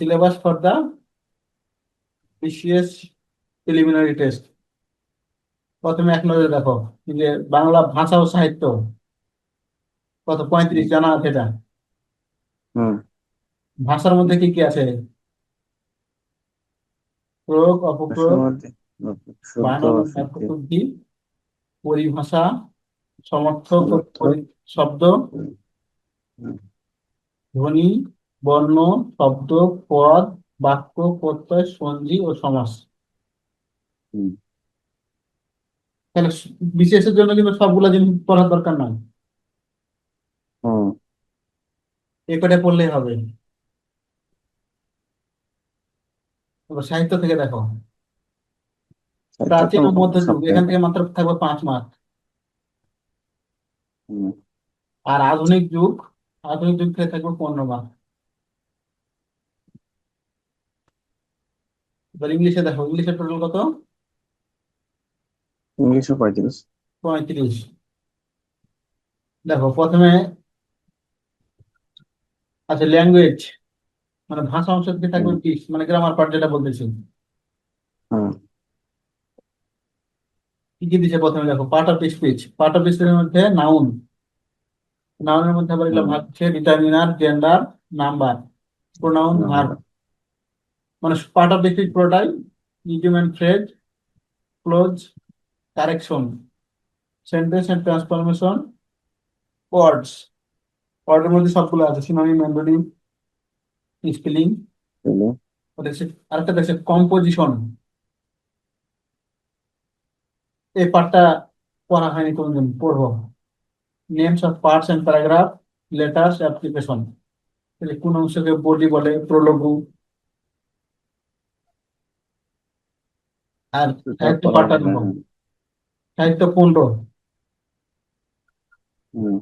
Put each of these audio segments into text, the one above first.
Syllabus for the BCS preliminary test. প্রথমে এক নজরে দেখো, এই যে বাংলা ভাষা ও সাহিত্য, কত 35 হুম। জানা আছে এটা। হুম। ভাষার মধ্যে কি কি আছে? প্রয়োগ, ভাষার অপপ্রয়োগ, মধ্যে শুদ্ধ বানান ও বাক্য অশুদ্ধ শুদ্ধি, পরিভাষা, সমর্থক ও সমর্থক। শব্দ, হুম। ধ্বনি, বর্ণ, শব্দ, পদ, বাক্য, প্রত্যয়, সন্ধি ও সমাস। হুম। তাহলে বিশেষের জন্য কিন্তু সবগুলা জিনিস পড়ার দরকার নাই, হুম। এ কটা পড়লেই হবে। এবার সাহিত্য থেকে দেখো, এটা তো প্রাচীন ও মধ্যযুগ, সপ্তাহে। এখান থেকে মাত্র থাকবে 5 মার্ক। হুম। আর আধুনিক যুগ, আধুনিক যুগ থেকে থাকবে 15 মার্ক। এবার ইংলিশে দেখো, ইংলিশের টোটাল কত? ইংলিশও 35। 35। দেখো প্রথমে আছে ল্যাঙ্গুয়েজ, মানে ভাষা অংশ থেকে থাকবে হুম। 20, মানে গ্রামার পার্ট যেটা বলতেছি। হুম। কি কি দিছে প্রথমে দেখো, part of speech, part of স্পিচের মধ্যে নাউন, নাউনের মধ্যে আবার এগুলো হুম। ভাগ হচ্ছে determiner, gender, number, pronoun, verb. Number. মানে পার্ট অফ স্পিচ পুরোটাই idiom, phrase, clause, correction, sentence and transformation, words. ওয়ার্ডের মধ্যে সবগুলো আছে, সিনোনিম, অ্যান্টোনিম, স্পেলিং। হলো। আরেকটা দেখছে কম্পোজিশন, এই পার্টটা পড়া হয়নি কোনদিন, পড়বো। Names of parts and paragraph, letters, application. তাহলে কোন অংশকে বডি বলে, প্রোলগু। আর এটা সাহিত্য পড়া পাঠটা হয় না। দেখো, হ্যাঁ। সাহিত্য 15, হুম।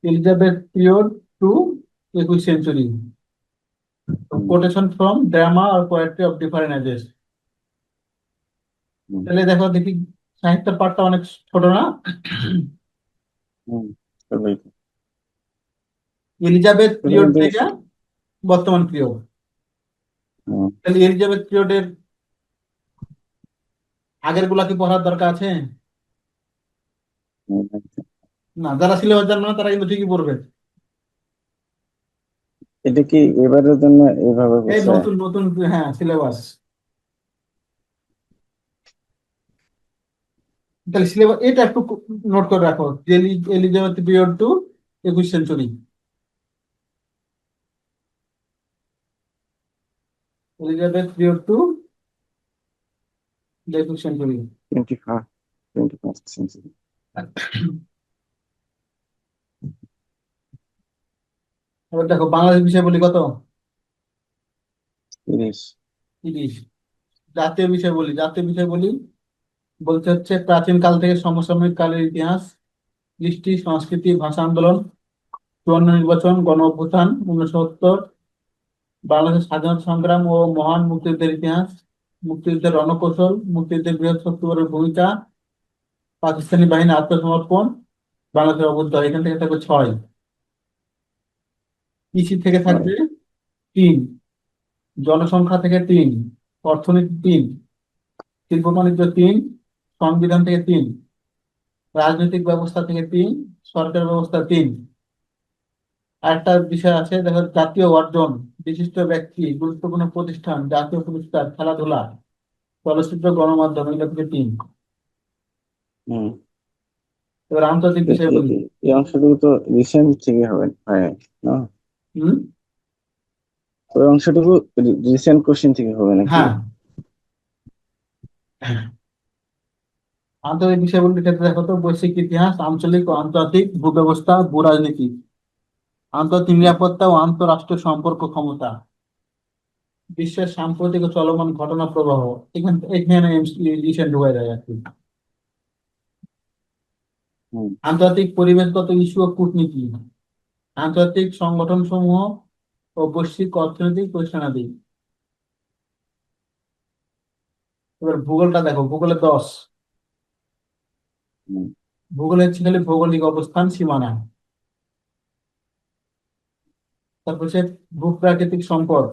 Elizabeth period to 21st century, হুম। কোটেশন ফ্রম ড্রামা আর পোয়েট্রি অফ ডিফারেন্ট এজেস। হুম। তাহলে দেখো দেখি, সাহিত্যের পাঠটা অনেক ছোট না? হুম। সবই তো। এলিজাবেথ এটার পিরিয়ড মধ্যে। থেকে বর্তমান পিরিয়ড। হুম। তাহলে এলিজাবেথ পিরিয়ডের আগের গুলা কি পড়ার দরকার আছে? হুম। না, যারা সিলেবাস জানবে না তারা কিন্তু ঠিকই পড়বে। এটা কি এবারের জন্য এইভাবে এই করছে? নতুন নতুন, হ্যাঁ, সিলেবাস। তাহলে সিলেবাস এটা একটু নোট করে রাখো, যে Elizabeth period to 21st century, Elizabeth period to 21st century। 21st century। এবার দেখো বাংলাদেশ বিষয় বলি কত? 30। 30। জাতীয় বিষয় বলি, জাতীয় বিষয় বলি, বলতে হচ্ছে প্রাচীন কাল থেকে সমসাময়িক কালের ইতিহাস, কৃষ্টি, সংস্কৃতি, ভাষা আন্দোলন, চুয়ান্ন নির্বাচন, গণ অভ্যুত্থান 1970, বাংলাদেশের স্বাধীনতা সংগ্রাম ও মহান মুক্তিযুদ্ধের ইতিহাস, মুক্তিযুদ্ধের রণকৌশল, মুক্তিযুদ্ধের বৃহস্পতিবারের ভূমিকা, পাকিস্তানি বাহিনী আত্মসমর্পণ, বাংলাদেশের অভ্যুদয়। এখান থেকে থাকবে 6। কৃষি থেকে হয়। থাকবে 3, জনসংখ্যা থেকে 3, অর্থনীতি 3, শিল্প বাণিজ্য 3, সংবিধান থেকে 3, রাজনৈতিক ব্যবস্থা থেকে 3, সরকার ব্যবস্থা 3। আরেকটা বিষয় আছে দেখো, জাতীয় অর্জন, বিশিষ্ট ব্যক্তি, গুরুত্বপূর্ণ প্রতিষ্ঠান, জাতীয় পুরস্কার, খেলাধুলা, চলচ্চিত্র, গণমাধ্যম, এগুলো থেকে 3। হুম। এবার আন্তর্জাতিক বিষয় বলি। এই অংশটুকু তো রিসেন্ট থেকে হবে, হয় না? হুম। ওই অংশটুকু রিসেন্ট কোশ্চেন থেকে হবে নাকি? হ্যাঁ, আন্তর্জাতিক বিষয়গুলির ক্ষেত্রে দেখো তো, বৈশ্বিক ইতিহাস, আঞ্চলিক ও আন্তর্জাতিক ভূব্যবস্থা, ভূ রাজনীতি, আন্তর্জাতিক নিরাপত্তা ও আন্তঃরাষ্ট্রীয় সম্পর্ক ক্ষমতা, বিশ্বের সাম্প্রতিক ও চলমান ঘটনা প্রবাহ। এখানে রিসেন্ট ঢুকে যায় আর কি। হুম। আন্তর্জাতিক পরিবেশগত ইস্যু ও কূটনীতি, আন্তর্জাতিক সংগঠন সমূহ ও বৈশ্বিক অর্থনৈতিক পরিসংখ্যানাদি। এবার ভূগোলটা দেখো, ভূগোলে 10, হুম। ভূগোল হচ্ছে খালি ভৌগোলিক অবস্থান, সীমানা। তারপর হচ্ছে ভূপ্রাকৃতিক সম্পদ।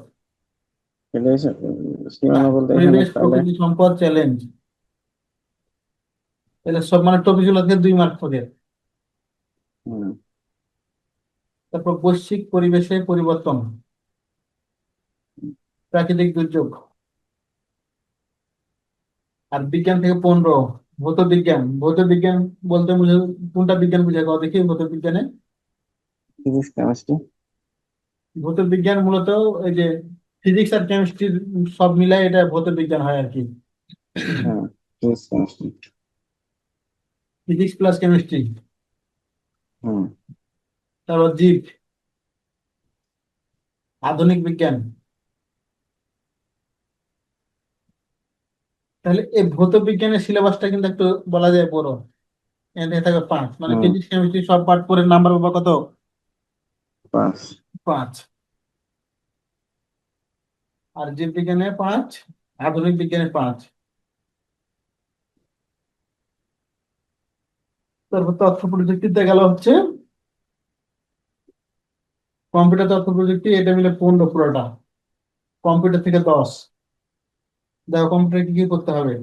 এটা হচ্ছে না, সীমানা বলতে এখানে পরিবেশ তাহলে প্রকৃতি সম্পদ চ্যালেঞ্জ। তাহলে সব মানে টপিক গুলো থেকে 2 মার্ক হবে। হুম, তারপর বৈশ্বিক পরিবেশে পরিবর্তন, প্রাকৃতিক দুর্যোগ। আর বিজ্ঞান থেকে 15, ভৌত বিজ্ঞান। ভৌত বিজ্ঞান বলতে কোনটা বিজ্ঞান বুঝায় কও দেখি ভৌত বিজ্ঞানে? Physics chemistry. ভৌত বিজ্ঞান মূলত এই যে ফিজিক্স আর কেমিস্ট্রি সব মিলাই এটা ভৌত বিজ্ঞান হয় আর কি। হ্যাঁ, physics chemistry. Physics plus chemistry. হুম, তারপর জীব, আধুনিক বিজ্ঞান। তাহলে এই ভৌত বিজ্ঞানের সিলেবাসটা কিন্তু একটু বলা যায় বড়। এখান থেকে থাকবে 5, মানে হুম, ফিজিক্স কেমিস্ট্রি সব পার্ট করে নাম্বার পাবো কত? পাঁচ। 5। আর জীববিজ্ঞানে 5, আধুনিক বিজ্ঞানে 5। তারপর তথ্য প্রযুক্তিতে গেল হচ্ছে কম্পিউটার তথ্য প্রযুক্তি, এটা মিলে 15 পুরোটা। কম্পিউটার থেকে 10। দেখো কম্পিউটার কি কি করতে হবে।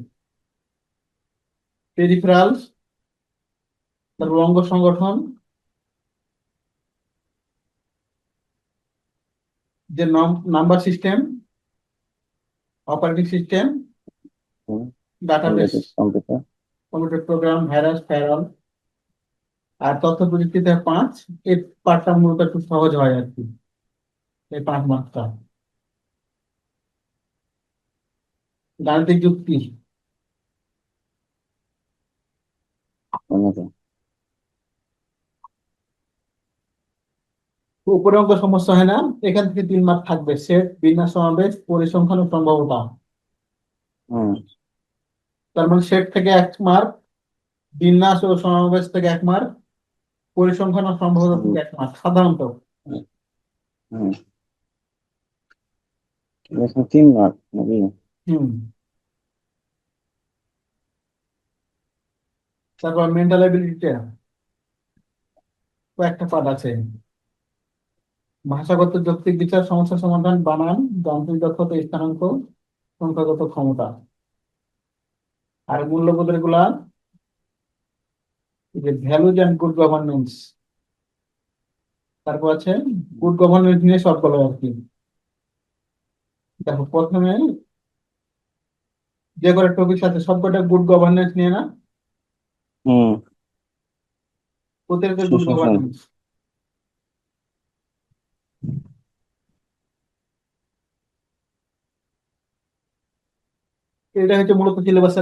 পেরিফেরালস, তারপর অঙ্গ সংগঠন, যে নাম্বার সিস্টেম, অপারেটিং সিস্টেম, হুম, database, embedded computer. Computer program, virus, firewall. আর তথ্য প্রযুক্তিতে 5। এই পার্টটা মূলত একটু সহজ হয় আর কি, এই 5 মাত্রা। গাণিতিক যুক্তি, অন্যতম। উপরে অঙ্ক সমস্যা হয় না। এখান থেকে 3 মার্ক থাকবে, সেট, বিন্যাস, সমাবেশ, পরিসংখ্যান ও সম্ভাব্যতা। হুম, তার মানে সেট থেকে 1 মার্ক, বিন্যাস ও সমাবেশ থেকে 1 মার্ক, পরিসংখ্যান ও সম্ভাব্যতা হুম, থেকে 1 মার্ক সাধারণত। হুম। এখানে 3 মার্ক নাকি? হুম। তারপর মেন্টাল এবিলিটিটা কয়েকটা পার্ট আছে। ভাষাগত যৌক্তিক বিচার, সমস্যা সমাধান, বানান, যান্ত্রিক দক্ষতা, স্থানাঙ্ক, সংখ্যাগত ক্ষমতা। আর মূল্যবোধের গুলা, এই যে ভ্যালুজ অ্যান্ড গুড গভর্নেন্স। তারপর আছে গুড গভর্নেন্স নিয়ে সবগুলো আর কি। দেখো প্রথমে যে কটা টপিক আছে সবকটা গুড গভর্নেন্স নিয়ে না, হুম, প্রত্যেকটা গুড সুশাসন। গভর্নেন্স। এটা হচ্ছে মূলত সিলেবাসের